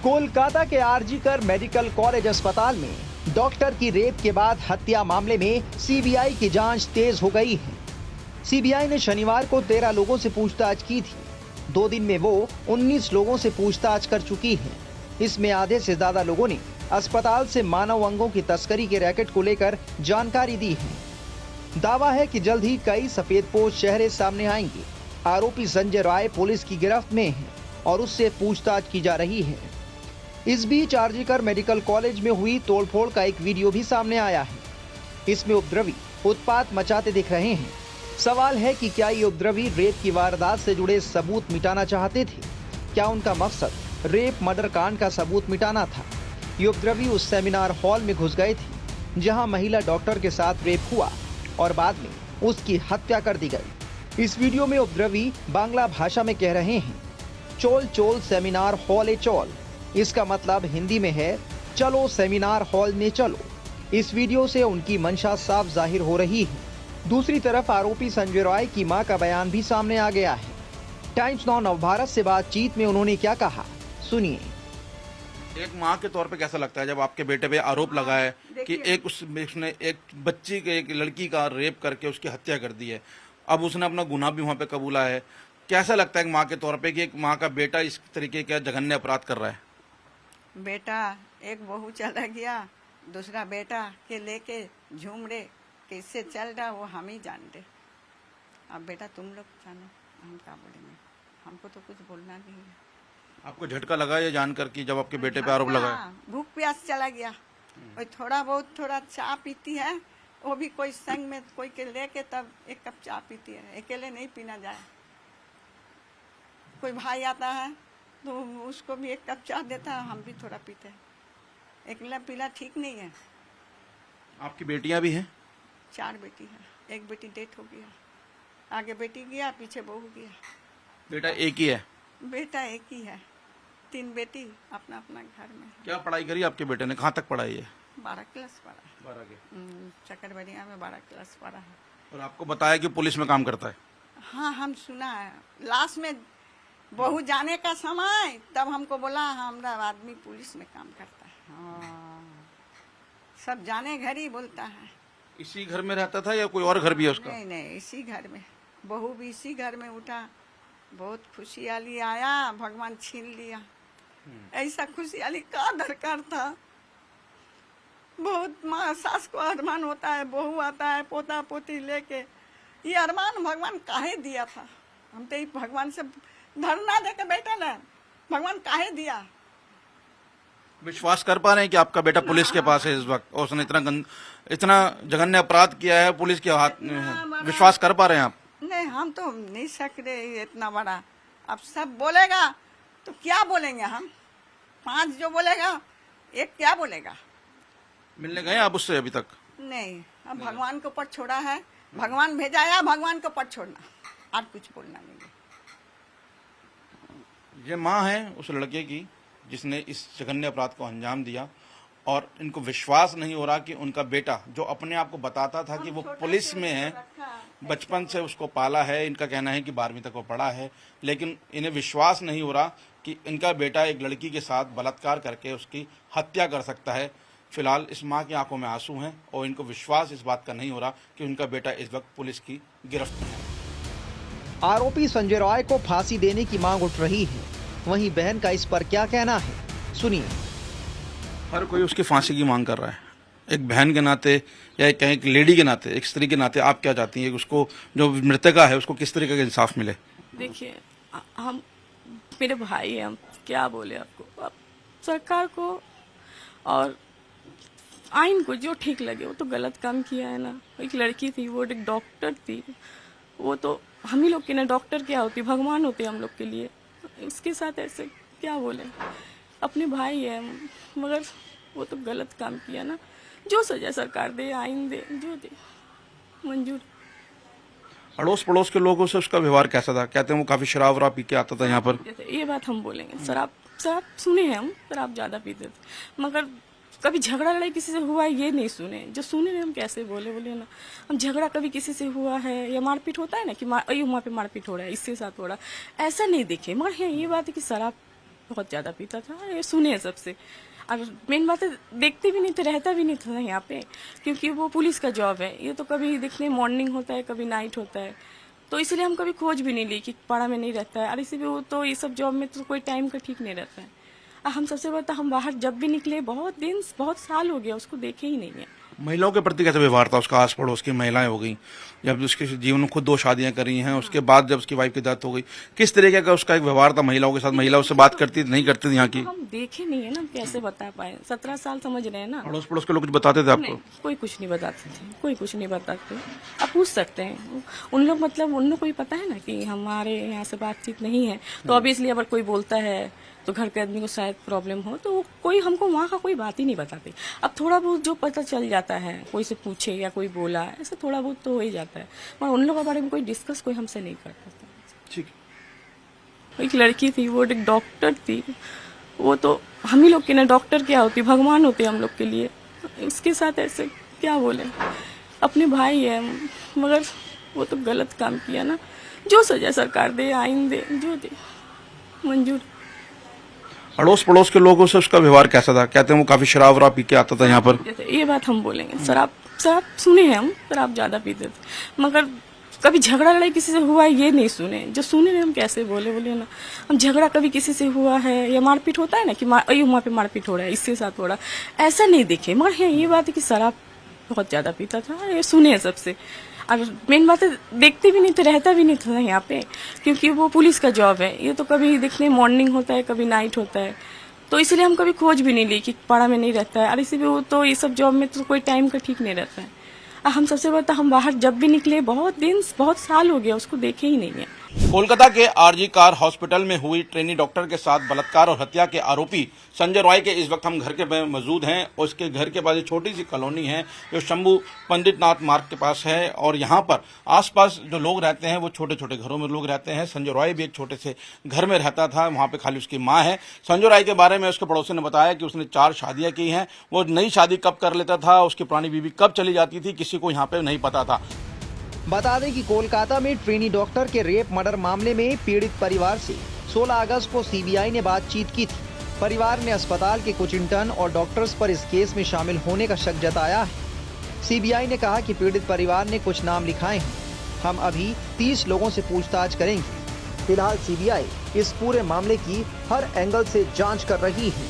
कोलकाता के RG Kar medical college अस्पताल में डॉक्टर की रेप के बाद हत्या मामले में सीबीआई की जांच तेज हो गई है। सीबीआई ने शनिवार को 13 लोगों से पूछताछ की थी। 2 दिन में वो 19 लोगों से पूछताछ कर चुकी है। इसमें आधे से ज्यादा लोगों ने अस्पताल से मानव अंगों की तस्करी के रैकेट को लेकर जानकारी दी है। दावा है कि जल्द ही कई सफेदपोश चेहरे सामने आएंगे। आरोपी संजय राय पुलिस की गिरफ्त में है और उससे पूछताछ की जा रही है। इस बीच आरजीकर मेडिकल कॉलेज में हुई तोड़फोड़ का एक वीडियो भी सामने आया है। इसमें उपद्रवी उत्पात मचाते दिख रहे हैं। सवाल है कि क्या ये उपद्रवी रेप की वारदात से जुड़े सबूत मिटाना चाहते थे? क्या उनका मकसद रेप मर्डर कांड का सबूत मिटाना था? ये उपद्रवी उस सेमिनार हॉल में घुस गए थे जहां महिला डॉक्टर के साथ रेप हुआ और बाद में उसकी हत्या कर दी गई। इस वीडियो में उपद्रवी बांग्ला भाषा में कह रहे हैं, चोल चोल सेमिनार हॉल ए चोल। इसका मतलब हिंदी में है, चलो सेमिनार हॉल में चलो। इस वीडियो से उनकी मंशा साफ जाहिर हो रही है। दूसरी तरफ आरोपी संजय राय की मां का बयान भी सामने आ गया है। टाइम्स नाउ नवभारत से बातचीत में उन्होंने क्या कहा, सुनिए। एक माँ के तौर पे कैसा लगता है जब आपके बेटे पे आरोप लगा है कि उसने एक बच्ची के एक लड़की का रेप करके उसकी हत्या कर दी है, अब उसने अपना गुनाह भी वहाँ पे कबूला है। कैसा लगता है एक माँ के तौर पे कि एक माँ का बेटा इस तरीके का जघन्य अपराध कर रहा है? बेटा एक बहू चला गया, दूसरा बेटा के लेके झूम रहे, कैसे चल रहा वो हम ही जानते। अब बेटा तुम लोग जानो, हम क्या बोलेंगे, हमको तो कुछ बोलना नहीं है। आपको झटका लगा ये जानकर कि जब आपके बेटे पे आरोप लगा है? भूख प्यास चला गया। और थोड़ा चाय पीती है, वो भी कोई संग में कोई के लेके तब एक कप चाय पीती है, अकेले नहीं पीना जाए। कोई भाई आता है तो उसको भी एक कप चाय देता है, हम भी थोड़ा पीते हैं। अकेला पीना ठीक नहीं है। आपकी बेटियां भी हैं? 4 बेटी है, एक बेटी डेथ हो गया, आगे बेटी गया, पीछे बहू गया। बेटा एक ही है? बेटा एक ही है, 3 बेटी अपना अपना घर में। क्या पढ़ाई करी आपके बेटे ने, कहाँ तक पढ़ाई है? 12 क्लास पढ़ा है। 12 के? चकरबरिया में 12 क्लास पढ़ा है। और आपको बताया कि पुलिस में काम करता है? हाँ, हम सुना है। लास्ट में बहू जाने का समय तब हमको बोला हमारा आदमी पुलिस में काम करता है। हाँ, सब जाने घर ही बोलता है। इसी घर में रहता था या कोई और घर भी है उसका? नहीं, इसी घर में। बहू भी इसी घर में उठा। बहुत खुशहाली आया, भगवान छीन लिया। ऐसा खुशहाली का दरकार था? बहुत माँ सास को अरमान होता है, बहू आता है पोता पोती लेके। ये अरमान भगवान काहे दिया था? हम तो भगवान से धरना दे के बैठे ना, भगवान काहे दिया? विश्वास कर पा रहे हैं कि आपका बेटा पुलिस के पास है इस वक्त और उसने इतना जघन्य अपराध किया है, पुलिस के हाथ में है? विश्वास कर पा रहे हैं आप? नहीं, हम तो नहीं सक रहे इतना बड़ा। अब सब बोलेगा तो क्या बोलेंगे हम? 5 जो बोलेगा, एक क्या बोलेगा? मिलने गए आप उससे अभी तक? नहीं, अब भगवान को पट छोड़ा है। भगवान भेजाया, भगवान को पट छोड़ना, और कुछ बोलना नहीं है। ये माँ है उस लड़के की जिसने इस जघन्य अपराध को अंजाम दिया और इनको विश्वास नहीं हो रहा कि उनका बेटा, जो अपने आप को बताता था कि वो पुलिस में है, बचपन से उसको पाला है, इनका कहना है कि 12वीं तक वो पढ़ा है, लेकिन इन्हें विश्वास नहीं हो रहा कि इनका बेटा एक लड़की के साथ बलात्कार करके उसकी हत्या कर सकता है। फिलहाल इस माँ की आंखों में आंसू हैं और इनको विश्वास इस बात का नहीं हो रहा कि उनका बेटा इस वक्त पुलिस की गिरफ्त में है। आरोपी संजय राय को फांसी देने की मांग उठ रही है। वहीं बहन का इस पर क्या कहना है, सुनिए। हर कोई उसकी फांसी की मांग कर रहा है। एक बहन के नाते या कहें एक लेडी के नाते, एक स्त्री के नाते आप क्या चाहती हैं कि उसको, जो मृतका है, उसको किस तरीके का इंसाफ मिले? देखिए, हम मेरे भाई हैं, हम क्या बोले आपको। अब सरकार को और आइन को जो ठीक लगे, वो तो गलत काम किया है ना। एक लड़की थी, वो एक डॉक्टर थी, वो तो हम ही लोग के ना, डॉक्टर क्या होती, भगवान होते हम लोग के लिए। इसके साथ ऐसे क्या बोले, अपने भाई है, मगर वो तो गलत काम किया ना। जो सजा सरकार दे, आइन दे, जो दे मंजूर। अड़ोस पड़ोस के लोगों से उसका व्यवहार कैसा था? कहते हैं वो काफी शराब वराब पी के आता था यहाँ पर। ये बात हम बोलेंगे, शराब सुने हैं हम, शराब ज्यादा पीते थे, मगर कभी झगड़ा लड़ाई किसी से हुआ है ये नहीं सुने। जो सुने हम कैसे बोले ना, हम झगड़ा कभी किसी से हुआ है या मारपीट होता है ना कि वहाँ पे मारपीट हो रहा है, इसके साथ हो रहा है, ऐसा नहीं देखे। मगर ये बात है कि शराब बहुत ज़्यादा पीता था, ये सुने हैं सबसे। और मेन बात है, देखते भी नहीं थे, रहता भी नहीं था यहाँ पे, क्योंकि वो पुलिस का जॉब है। ये तो कभी दिखने मॉर्निंग होता है, कभी नाइट होता है, तो इसलिए हम कभी खोज भी नहीं ली कि पाड़ा में नहीं रहता है। और इसी भी वो तो ये सब जॉब में तो कोई टाइम का ठीक नहीं रहता है। और हम सबसे बता, हम बाहर जब भी निकले बहुत साल हो गया, उसको देखे ही नहीं है। महिलाओं के प्रति कैसा व्यवहार था उसका? आस पड़ोस की महिलाएं हो गई, जब उसके जीवन में खुद 2 शादियां करी हैं, उसके बाद जब उसकी वाइफ की डेथ हो गई, किस तरीके का उसका एक व्यवहार था महिलाओं के साथ? महिला उससे बात करती नहीं करती थी यहाँ की? हम देखे नहीं है ना, कैसे बता पाए? 17 साल समझ रहे हैं ना। अड़ोस पड़ोस के लोग कुछ बताते थे आपको? नहीं, कोई कुछ नहीं बताते थे, कोई कुछ नहीं बताते। आप पूछ सकते हैं उन लोग, मतलब उन लोग को भी पता है ना कि हमारे यहाँ से बातचीत नहीं है, तो ऑब्वियसली अगर कोई बोलता है तो घर के आदमी को शायद प्रॉब्लम हो, तो कोई हमको वहाँ का कोई बात ही नहीं बताते। अब थोड़ा बहुत जो पता चल जाता है, कोई से पूछे या कोई बोला, ऐसा थोड़ा बहुत तो हो ही जाता है, मगर उन लोगों के बारे में कोई डिस्कस कोई हमसे नहीं करता था। ठीक। एक लड़की थी, वो एक डॉक्टर थी। वो तो हम ही लोग के ना, डॉक्टर क्या होती, भगवान होते हम लोग के लिए। उसके साथ ऐसे क्या बोले, अपने भाई है, मगर वो तो गलत काम किया ना। जो सजा सरकार दे, आइन दे, जो दे मंजूर। अड़ोस पड़ोस के लोगों से उसका व्यवहार कैसा था? कहते हैं वो काफी शराब वराब पी के आता था यहाँ पर। ये बात हम बोलेंगे, शराब सुने हैं हम, शराब ज्यादा पीते थे, मगर कभी झगड़ा लड़ाई किसी से हुआ है ये नहीं सुने। जो सुने हम कैसे बोले ना, हम झगड़ा कभी किसी से हुआ है या मारपीट होता है ना कि वहाँ पे मारपीट हो रहा है, इसके साथ हो रहा है, ऐसा नहीं देखे। मगर ये बात है कि शराब बहुत ज्यादा पीता था, ये सुने हैं सबसे। और मेन बात है, देखते भी नहीं थे, रहता भी नहीं था यहाँ पे, क्योंकि वो पुलिस का जॉब है। ये तो कभी दिखने मॉर्निंग होता है, कभी नाइट होता है, तो इसलिए हम कभी खोज भी नहीं ली कि पाड़ा में नहीं रहता है। और इसी भी वो तो ये सब जॉब में तो कोई टाइम का ठीक नहीं रहता है। और हम सबसे बता, हम बाहर जब भी निकले बहुत साल हो गया, उसको देखे ही नहीं है। कोलकाता के आरजी कार हॉस्पिटल में हुई ट्रेनी डॉक्टर के साथ बलात्कार और हत्या के आरोपी संजय रॉय के इस वक्त हम घर के में मौजूद हैं। उसके घर के पास एक छोटी सी कॉलोनी है जो शंभू पंडित नाथ मार्ग के पास है, और यहाँ पर आसपास जो लोग रहते हैं वो छोटे छोटे घरों में लोग रहते हैं। संजय रॉय भी एक छोटे से घर में रहता था, वहाँ पे खाली उसकी माँ है। संजय रॉय के बारे में उसके पड़ोसी ने बताया कि उसने 4 शादियां की हैं। वो नई शादी कब कर लेता था, उसकी पुरानी बीवी कब चली जाती थी, किसी को यहाँ पे नहीं पता था। बता दें कि कोलकाता में ट्रेनी डॉक्टर के रेप मर्डर मामले में पीड़ित परिवार से 16 अगस्त को सीबीआई ने बातचीत की थी। परिवार ने अस्पताल के कुछ इंटर्न और डॉक्टर्स पर इस केस में शामिल होने का शक जताया है। सीबीआई ने कहा कि पीड़ित परिवार ने कुछ नाम लिखाए हैं। हम अभी 30 लोगों से पूछताछ करेंगे। फिलहाल सीबीआई इस पूरे मामले की हर एंगल से जांच कर रही है।